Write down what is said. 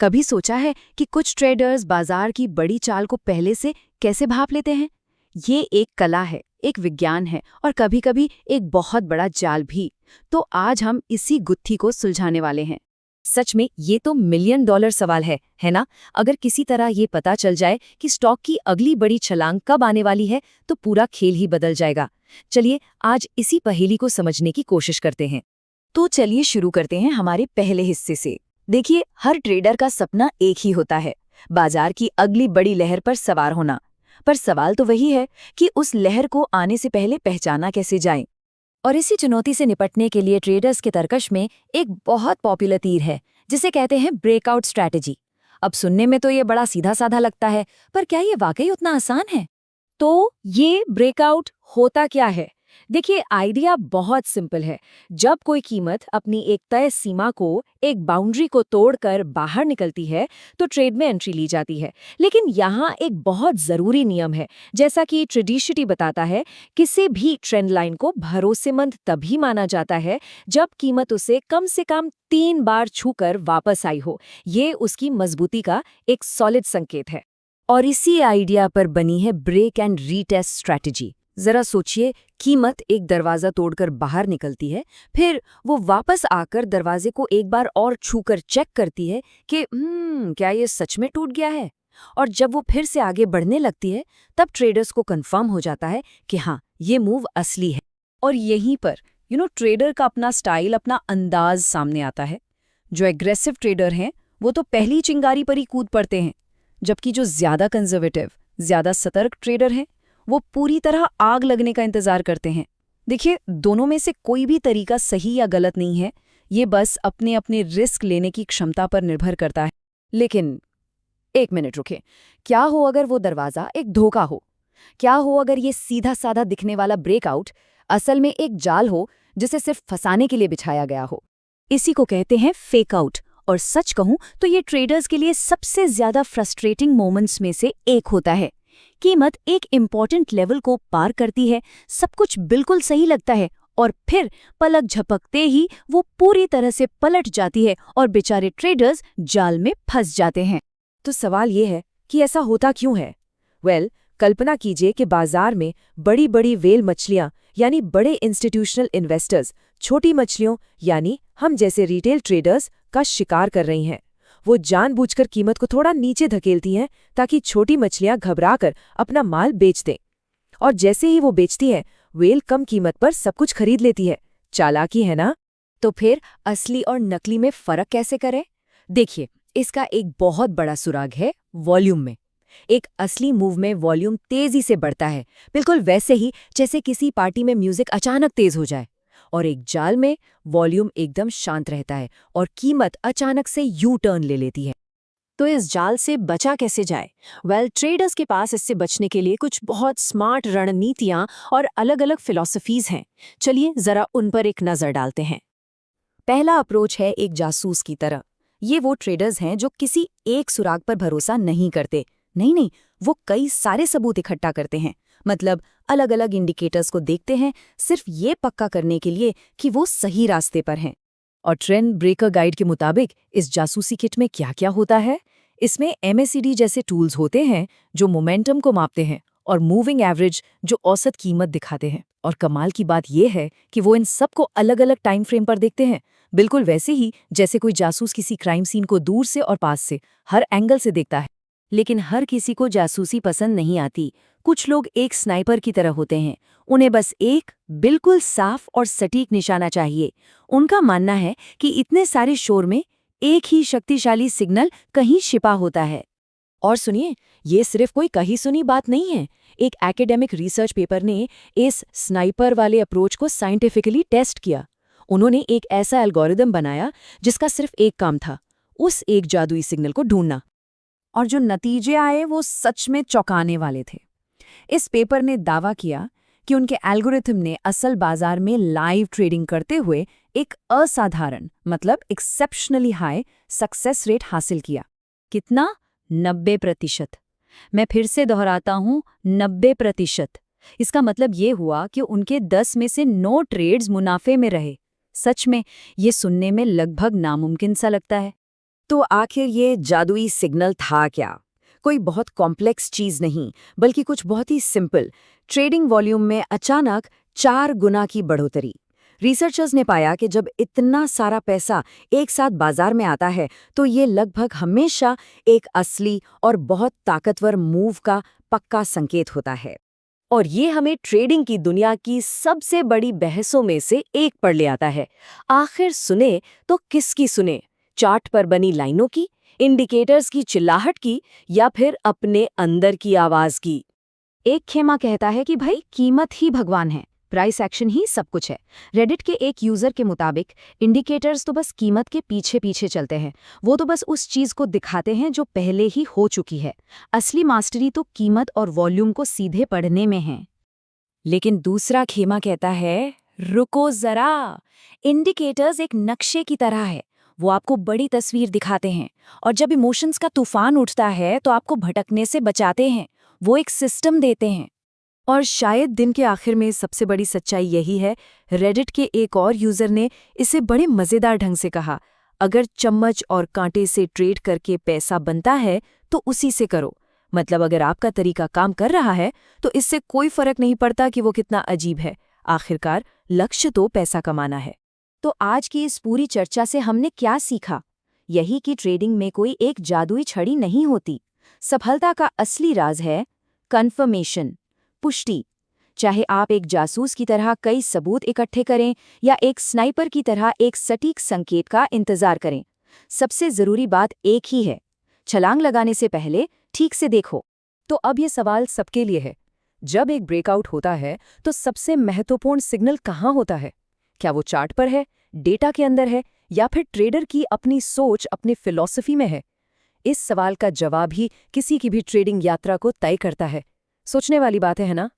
कभी सोचा है कि कुछ ट्रेडर्स बाजार की बड़ी चाल को पहले से कैसे भाप लेते हैं? ये एक कला है, एक विज्ञान है और कभी-कभी एक बहुत बड़ा जाल भी। तो आज हम इसी गुत्थी को सुलझाने वाले हैं। सच में ये तो मिलियन डॉलर सवाल है ना? अगर किसी तरह ये पता चल जाए कि स्टॉक की अगली बड़ी छलांग कब आने वाली है, तो पूरा खेल ही बदल जाएगा। चलिए आज इसी पहेली को समझने की कोशिश करते हैं। तो चलिए शुरू करते हैं हमारे पहले हिस्से से। देखिए, हर ट्रेडर का सपना एक ही होता है, बाजार की अगली बड़ी लहर पर सवार होना। पर सवाल तो वही है कि उस लहर को आने से पहले पहचाना कैसे जाए। और इसी चुनौती से निपटने के लिए ट्रेडर्स के तर्कश में एक बहुत पॉपुलर तीर है, जिसे कहते हैं ब्रेकआउट स्ट्रैटेजी। अब सुनने में तो ये बड़ा सीधा साधा लगता है, पर क्या ये वाकई उतना आसान है? तो ये ब्रेकआउट होता क्या है? देखिए, आइडिया बहुत सिंपल है। जब कोई कीमत अपनी एक तय सीमा को, एक बाउंड्री को तोड़कर बाहर निकलती है, तो ट्रेड में एंट्री ली जाती है। लेकिन यहाँ एक बहुत जरूरी नियम है। जैसा कि ट्रेडिशनली बताता है, किसी भी ट्रेंड लाइन को भरोसेमंद तभी माना जाता है जब कीमत उसे कम से कम 3 बार छूकर वापस आई हो। ये उसकी मजबूती का एक सॉलिड संकेत है। और इसी आइडिया पर बनी है ब्रेक एंड रीटेस्ट स्ट्रैटेजी। जरा सोचिए, कीमत एक दरवाजा तोड़कर बाहर निकलती है, फिर वो वापस आकर दरवाजे को एक बार और छूकर चेक करती है कि क्या ये सच में टूट गया है। और जब वो फिर से आगे बढ़ने लगती है, तब ट्रेडर्स को कंफर्म हो जाता है कि हाँ, ये मूव असली है। और यहीं पर ट्रेडर का अपना स्टाइल, अपना अंदाज सामने आता है। जो एग्रेसिव ट्रेडर हैं, वो तो पहली चिंगारी पर ही कूद पड़ते हैं, जबकि जो ज्यादा कंजर्वेटिव, ज्यादा सतर्क ट्रेडर हैं, वो पूरी तरह आग लगने का इंतजार करते हैं। देखिए, दोनों में से कोई भी तरीका सही या गलत नहीं है, ये बस अपने अपने रिस्क लेने की क्षमता पर निर्भर करता है। लेकिन एक मिनट रुके, क्या हो अगर वो दरवाजा एक धोखा हो? क्या हो अगर ये सीधा साधा दिखने वाला ब्रेकआउट असल में एक जाल हो, जिसे सिर्फ फंसाने के लिए बिछाया गया हो? इसी को कहते हैं फेक आउट। और सच कहूं तो ये ट्रेडर्स के लिए सबसे ज्यादा फ्रस्ट्रेटिंग मोमेंट्स में से एक होता है। कीमत एक इम्पॉर्टेंट लेवल को पार करती है, सब कुछ बिल्कुल सही लगता है, और फिर पलक झपकते ही वो पूरी तरह से पलट जाती है और बेचारे ट्रेडर्स जाल में फंस जाते हैं। तो सवाल ये है कि ऐसा होता क्यों है? कल्पना कीजिए कि बाजार में बड़ी बड़ी व्हेल मछलियां यानी बड़े इंस्टीट्यूशनल इन्वेस्टर्स छोटी मछलियों यानी हम जैसे रिटेल ट्रेडर्स का शिकार कर रही हैं। वो जानबूझकर कीमत को थोड़ा नीचे धकेलती हैं ताकि छोटी मछलियां घबराकर अपना माल बेच दें। और जैसे ही वो बेचती है, व्हेल कम कीमत पर सब कुछ खरीद लेती है। चालाकी है ना? तो फिर असली और नकली में फर्क कैसे करें? देखिए, इसका एक बहुत बड़ा सुराग है वॉल्यूम में। एक असली मूव में वॉल्यूम तेजी से बढ़ता है, बिल्कुल वैसे ही जैसे किसी पार्टी में म्यूजिक अचानक तेज हो जाए। और एक जाल में वॉल्यूम एकदम शांत रहता है और कीमत अचानक से यू टर्न ले लेती है। तो इस जाल से बचा कैसे जाए? ट्रेडर्स के पास इससे बचने के लिए कुछ बहुत स्मार्ट रणनीतियां और अलग अलग फिलॉसफीज हैं। चलिए जरा उन पर एक नजर डालते हैं। पहला अप्रोच है एक जासूस की तरह। ये वो ट्रेडर्स हैं जो किसी एक सुराग पर भरोसा नहीं करते। नहीं, वो कई सारे सबूत इकट्ठा करते हैं। मतलब अलग अलग इंडिकेटर्स को देखते हैं, सिर्फ ये पक्का करने के लिए कि वो सही रास्ते पर हैं। और ट्रेंड ब्रेकर गाइड के मुताबिक इस जासूसी किट में क्या क्या होता है? इसमें MACD जैसे टूल्स होते हैं जो मोमेंटम को मापते हैं, और मूविंग एवरेज जो औसत कीमत दिखाते हैं। और कमाल की बात यह है कि वो इन सब को अलग अलग टाइम फ्रेम पर देखते हैं, बिल्कुल वैसे ही जैसे कोई जासूस किसी क्राइम सीन को दूर से और पास से हर एंगल से देखता है। लेकिन हर किसी को जासूसी पसंद नहीं आती। कुछ लोग एक स्नाइपर की तरह होते हैं, उन्हें बस एक बिल्कुल साफ और सटीक निशाना चाहिए। उनका मानना है कि इतने सारे शोर में एक ही शक्तिशाली सिग्नल कहीं छिपा होता है। और सुनिए, ये सिर्फ कोई कही सुनी बात नहीं है। एक एकेडमिक रिसर्च पेपर ने इस स्नाइपर वाले अप्रोच को साइंटिफिकली टेस्ट किया। उन्होंने एक ऐसा एल्गोरिदम बनाया जिसका सिर्फ एक काम था, उस एक जादुई सिग्नल को ढूंढना। और जो नतीजे आए वो सच में चौंकाने वाले थे। इस पेपर ने दावा किया कि उनके एल्गोरिथम ने असल बाजार में लाइव ट्रेडिंग करते हुए एक असाधारण, मतलब एक्सेप्शनली हाई सक्सेस रेट हासिल किया। कितना? 90%। मैं फिर से दोहराता हूँ, 90%। इसका मतलब ये हुआ कि उनके 10 में से 9 ट्रेड्स मुनाफे में रहे। सच में ये सुनने में लगभग नामुमकिन सा लगता है। तो आखिर ये जादुई सिग्नल था क्या? कोई बहुत कॉम्प्लेक्स चीज नहीं, बल्कि कुछ बहुत ही सिंपल। ट्रेडिंग वॉल्यूम में अचानक 4 गुना की बढ़ोतरी। रिसर्चर्स ने पाया कि जब इतना सारा पैसा एक साथ बाजार में आता है तो ये लगभग हमेशा एक असली और बहुत ताकतवर मूव का पक्का संकेत होता है। और ये हमें ट्रेडिंग की दुनिया की सबसे बड़ी बहसों में से एक पर ले आता है। आखिर सुने तो किसकी सुने? चार्ट पर बनी लाइनों की, इंडिकेटर्स की चिल्लाहट की, या फिर अपने अंदर की आवाज की? एक खेमा कहता है कि भाई कीमत ही भगवान है, प्राइस एक्शन ही सब कुछ है। रेडिट के एक यूजर के मुताबिक इंडिकेटर्स तो बस कीमत के पीछे पीछे चलते हैं, वो तो बस उस चीज को दिखाते हैं जो पहले ही हो चुकी है। असली मास्टरी तो कीमत और वॉल्यूम को सीधे पढ़ने में है। लेकिन दूसरा खेमा कहता है, रुको जरा, इंडिकेटर्स एक नक्शे की तरह है। वो आपको बड़ी तस्वीर दिखाते हैं, और जब इमोशंस का तूफान उठता है तो आपको भटकने से बचाते हैं। वो एक सिस्टम देते हैं। और शायद दिन के आखिर में सबसे बड़ी सच्चाई यही है। रेडिट के एक और यूजर ने इसे बड़े मजेदार ढंग से कहा, अगर चम्मच और कांटे से ट्रेड करके पैसा बनता है तो उसी से करो। मतलब अगर आपका तरीका काम कर रहा है तो इससे कोई फर्क नहीं पड़ता कि वो कितना अजीब है, आखिरकार लक्ष्य तो पैसा कमाना है। तो आज की इस पूरी चर्चा से हमने क्या सीखा? यही कि ट्रेडिंग में कोई एक जादुई छड़ी नहीं होती। सफलता का असली राज है कन्फर्मेशन, पुष्टि। चाहे आप एक जासूस की तरह कई सबूत इकट्ठे करें या एक स्नाइपर की तरह एक सटीक संकेत का इंतजार करें, सबसे जरूरी बात एक ही है, छलांग लगाने से पहले ठीक से देखो। तो अब ये सवाल सबके लिए है, जब एक ब्रेकआउट होता है तो सबसे महत्वपूर्ण सिग्नल कहाँ होता है? क्या वो चार्ट पर है, डेटा के अंदर है, या फिर ट्रेडर की अपनी सोच, अपनी फिलॉसफी में है? इस सवाल का जवाब ही किसी की भी ट्रेडिंग यात्रा को तय करता है। सोचने वाली बात है ना?